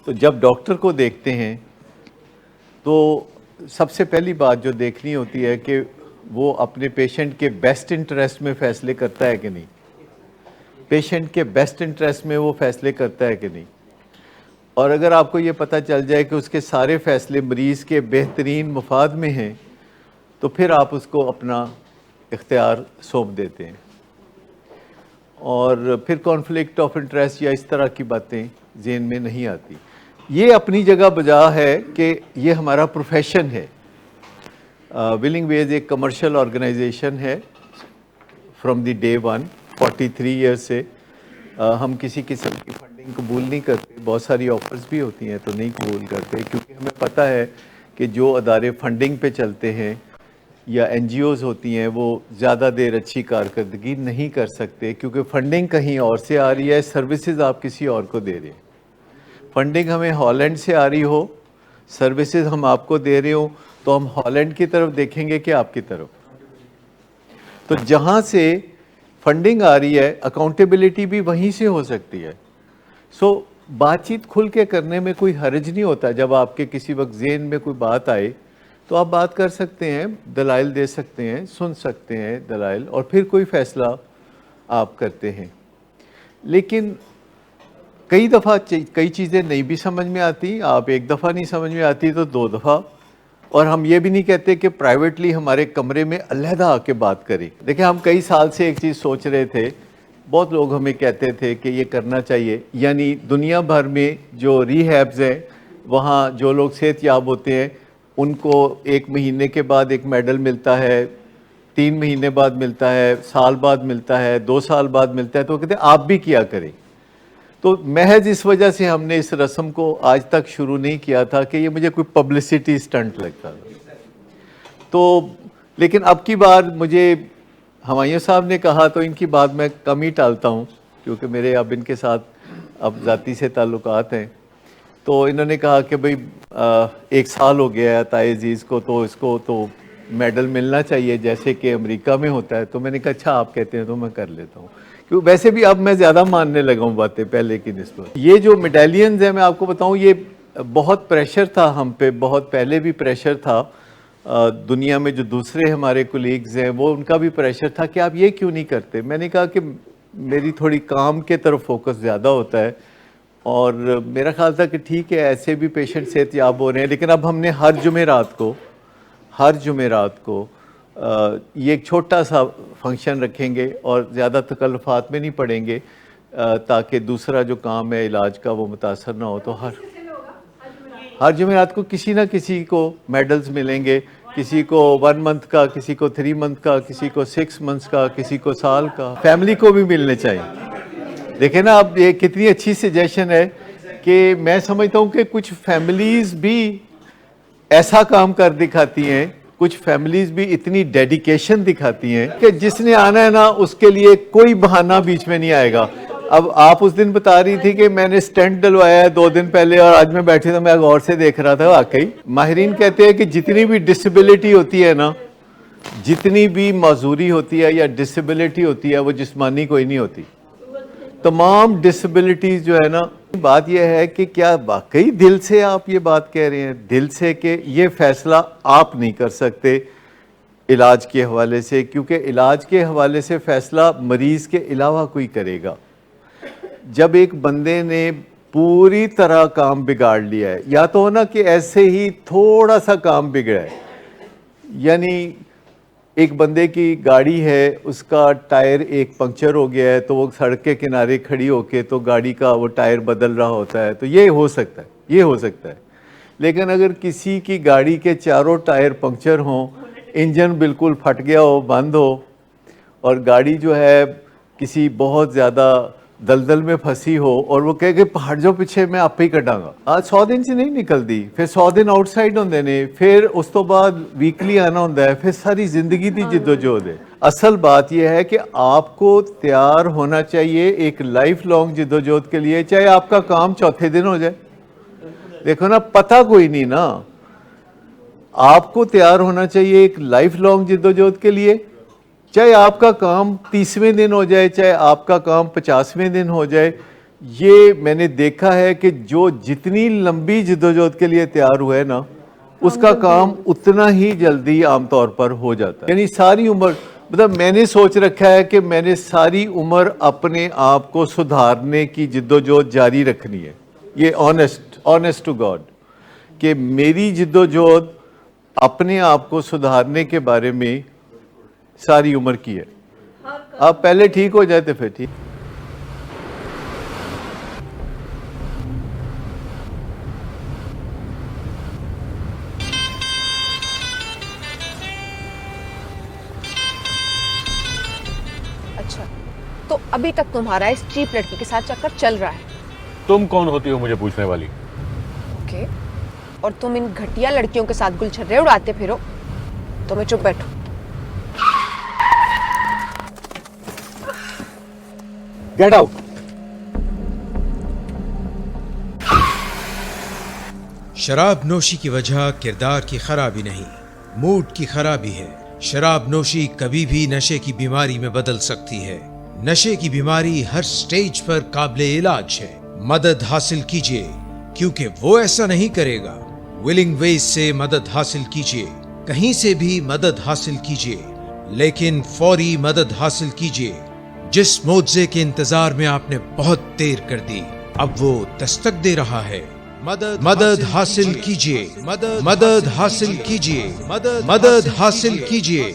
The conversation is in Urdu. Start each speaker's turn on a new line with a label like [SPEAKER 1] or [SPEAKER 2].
[SPEAKER 1] تو جب ڈاکٹر کو دیکھتے ہیں تو سب سے پہلی بات جو دیکھنی ہوتی ہے کہ وہ اپنے پیشنٹ کے بیسٹ انٹرسٹ میں فیصلے کرتا ہے کہ نہیں، پیشنٹ کے بیسٹ انٹرسٹ میں وہ فیصلے کرتا ہے کہ نہیں. اور اگر آپ کو یہ پتہ چل جائے کہ اس کے سارے فیصلے مریض کے بہترین مفاد میں ہیں تو پھر آپ اس کو اپنا اختیار سونپ دیتے ہیں، اور پھر کانفلکٹ آف انٹرسٹ یا اس طرح کی باتیں ذہن میں نہیں آتی. یہ اپنی جگہ بجا ہے کہ یہ ہمارا پروفیشن ہے. ولنگ ویز ایک کمرشل آرگنائزیشن ہے from the day one. 43 years سے ہم کسی قسم کی فنڈنگ قبول نہیں کرتے. بہت ساری آفرز بھی ہوتی ہیں تو نہیں قبول کرتے، کیونکہ ہمیں پتہ ہے کہ جو ادارے فنڈنگ پہ چلتے ہیں یا این جی اوز ہوتی ہیں وہ زیادہ دیر اچھی کارکردگی نہیں کر سکتے، کیونکہ فنڈنگ کہیں اور سے آ رہی ہے، سروسز آپ کسی اور کو دے رہے ہیں. فنڈنگ ہمیں ہالینڈ سے آ رہی ہو، سروسز ہم آپ کو دے رہے ہوں، تو ہم ہالینڈ کی طرف دیکھیں گے کہ آپ کی طرف. تو جہاں سے فنڈنگ آ رہی ہے اکاؤنٹیبلٹی بھی وہیں سے ہو سکتی ہے. سو بات چیت کھل کے کرنے میں کوئی حرج نہیں ہوتا. جب آپ کے کسی وقت ذہن میں کوئی بات آئے تو آپ بات کر سکتے ہیں، دلائل دے سکتے ہیں، سن سکتے ہیں دلائل، اور پھر کوئی فیصلہ آپ کرتے ہیں. لیکن کئی دفعہ کئی چیزیں نہیں بھی سمجھ میں آتی. آپ ایک دفعہ نہیں سمجھ میں آتی تو 2 دفعہ. اور ہم یہ بھی نہیں کہتے کہ پرائیویٹلی ہمارے کمرے میں علیحدہ آ کے بات کریں. دیکھیں ہم کئی سال سے ایک چیز سوچ رہے تھے، بہت لوگ ہمیں کہتے تھے کہ یہ کرنا چاہیے. یعنی دنیا بھر میں جو ری ہیبز ہیں وہاں جو لوگ صحت یاب ہوتے ہیں ان کو 1 مہینے کے بعد ایک میڈل ملتا ہے، 3 مہینے بعد ملتا ہے، سال بعد ملتا ہے، 2 سال بعد ملتا ہے. تو وہ کہتے ہیں آپ بھی کیا کریں. تو محض اس وجہ سے ہم نے اس رسم کو آج تک شروع نہیں کیا تھا کہ یہ مجھے کوئی پبلسٹی سٹنٹ لگتا تھا. تو لیکن اب کی بار مجھے ہمایوں صاحب نے کہا تو ان کی بات میں کم ہی ٹالتا ہوں، کیونکہ میرے اب ان کے ساتھ اب ذاتی سے تعلقات ہیں. تو انہوں نے کہا کہ بھئی 1 سال ہو گیا ہے عطائے عزیز کو، تو اس کو تو میڈل ملنا چاہیے جیسے کہ امریکہ میں ہوتا ہے. تو میں نے کہا اچھا آپ کہتے ہیں تو میں کر لیتا ہوں، کیوں ویسے بھی اب میں زیادہ ماننے لگا ہوں باتیں پہلے کی نسبت. یہ جو میڈالینز ہیں میں آپ کو بتاؤں، یہ بہت پریشر تھا ہم پہ، بہت پہلے بھی پریشر تھا. دنیا میں جو دوسرے ہمارے کولیگز ہیں وہ ان کا بھی پریشر تھا کہ آپ یہ کیوں نہیں کرتے. میں نے کہا کہ میری تھوڑی کام کے طرف فوکس زیادہ ہوتا ہے، اور میرا خیال تھا کہ ٹھیک ہے ایسے بھی پیشنٹ صحت یاب ہو رہے ہیں. لیکن اب ہم نے ہر جمعرات کو یہ ایک چھوٹا سا فنکشن رکھیں گے اور زیادہ تکلفات میں نہیں پڑیں گے، تاکہ دوسرا جو کام ہے علاج کا وہ متاثر نہ ہو. تو ہر جمعرات کو کسی نہ کسی کو میڈلز ملیں گے، کسی کو 1 منتھ کا، کسی کو 3 منتھ کا، کسی کو 6 منتھس کا، کسی کو سال کا. فیملی کو بھی ملنے چاہیے. دیکھیں نا اب یہ کتنی اچھی سجیشن ہے کہ میں سمجھتا ہوں کہ کچھ فیملیز بھی ایسا کام کر دکھاتی ہیں، کچھ فیملیز بھی اتنی ڈیڈیکیشن دکھاتی ہیں کہ جس نے آنا ہے نا اس کے لیے کوئی بہانہ بیچ میں نہیں آئے گا. اب آپ اس دن بتا رہی تھی کہ میں نے سٹینٹ ڈلوایا ہے 2 دن پہلے، اور آج میں بیٹھی تو میں غور سے دیکھ رہا تھا. واقعی ماہرین کہتے ہیں کہ جتنی بھی ڈسیبلٹی ہوتی ہے نا، جتنی بھی معذوری ہوتی ہے یا ڈسیبلٹی ہوتی ہے وہ جسمانی کوئی نہیں ہوتی. تمام ڈسیبلٹیز جو ہے نا، بات یہ ہے کہ کیا واقعی دل سے آپ یہ بات کہہ رہے ہیں، دل سے، کہ یہ فیصلہ آپ نہیں کر سکتے علاج کے حوالے سے، کیونکہ علاج کے حوالے سے فیصلہ مریض کے علاوہ کوئی کرے گا. جب ایک بندے نے پوری طرح کام بگاڑ لیا ہے، یا تو نا کہ ایسے ہی تھوڑا سا کام بگڑا ہے، یعنی ایک بندے کی گاڑی ہے، اس کا ٹائر ایک پنکچر ہو گیا ہے تو وہ سڑک کے کنارے کھڑی ہو کے تو گاڑی کا وہ ٹائر بدل رہا ہوتا ہے، تو یہ ہو سکتا ہے. لیکن اگر کسی کی گاڑی کے چاروں ٹائر پنکچر ہوں، انجن بالکل پھٹ گیا ہو، بند ہو، اور گاڑی جو ہے کسی بہت زیادہ دلدل میں پھنسی ہو، اور وہ کہے کہ ہٹ جاؤ پیچھے، میں آپ پہ ہی کٹاں گا. آج 100 دن سے نہیں نکلتی، پھر 100 دن آؤٹ سائڈ ہوندے نے، پھر اس تو بعد ویکلی آنا ہوتا ہے، پھر ساری زندگی دی جد و جہد ہے. اصل بات یہ ہے کہ آپ کو تیار ہونا چاہیے ایک لائف لانگ جد و جہد کے لیے، چاہے آپ کا کام چوتھے دن ہو جائے. دیکھو نا، پتہ کوئی نہیں نا. آپ کو تیار ہونا چاہیے ایک لائف لانگ جد و جہد کے لیے، چاہے آپ کا کام 30ویں دن ہو جائے، چاہے آپ کا کام 50ویں دن ہو جائے. یہ میں نے دیکھا ہے کہ جو جتنی لمبی جدوجہد کے لیے تیار ہوئے نا اس کا کام اتنا ہی جلدی عام طور پر ہو جاتا ہے. یعنی ساری عمر مطلب میں نے سوچ رکھا ہے کہ میں نے ساری عمر اپنے آپ کو سدھارنے کی جدوجہد جاری رکھنی ہے. یہ آنیسٹ ٹو گاڈ کہ میری جدوجہد اپنے آپ کو سدھارنے کے بارے میں ساری عمر کی ہے. آپ پہلے ٹھیک ہو جائے تو پھر ٹھیک.
[SPEAKER 2] اچھا تو ابھی تک تمہارا اس چیپ لڑکی کے ساتھ چکر چل رہا ہے.
[SPEAKER 3] تم کون ہوتی ہو مجھے پوچھنے والی؟
[SPEAKER 2] اوکے اور تم ان گھٹیا لڑکیوں کے ساتھ گلچھرے اڑاتے پھرو تو میں چپ بیٹھوں.
[SPEAKER 3] Get out.
[SPEAKER 4] شراب نوشی کی وجہ کردار کی خرابی نہیں، موڈ کی خرابی ہے. شراب نوشی کبھی بھی نشے کی بیماری میں بدل سکتی ہے. نشے کی بیماری ہر سٹیج پر قابل علاج ہے. مدد حاصل کیجیے کیونکہ وہ ایسا نہیں کرے گا. ولنگ ویز سے مدد حاصل کیجیے، کہیں سے بھی مدد حاصل کیجیے، لیکن فوری مدد حاصل کیجیے. جس معجزے کے انتظار میں آپ نے بہت دیر کر دی اب وہ دستک دے رہا ہے. مدد حاصل کیجیے، مدد حاصل کیجیے، مدد حاصل کیجیے.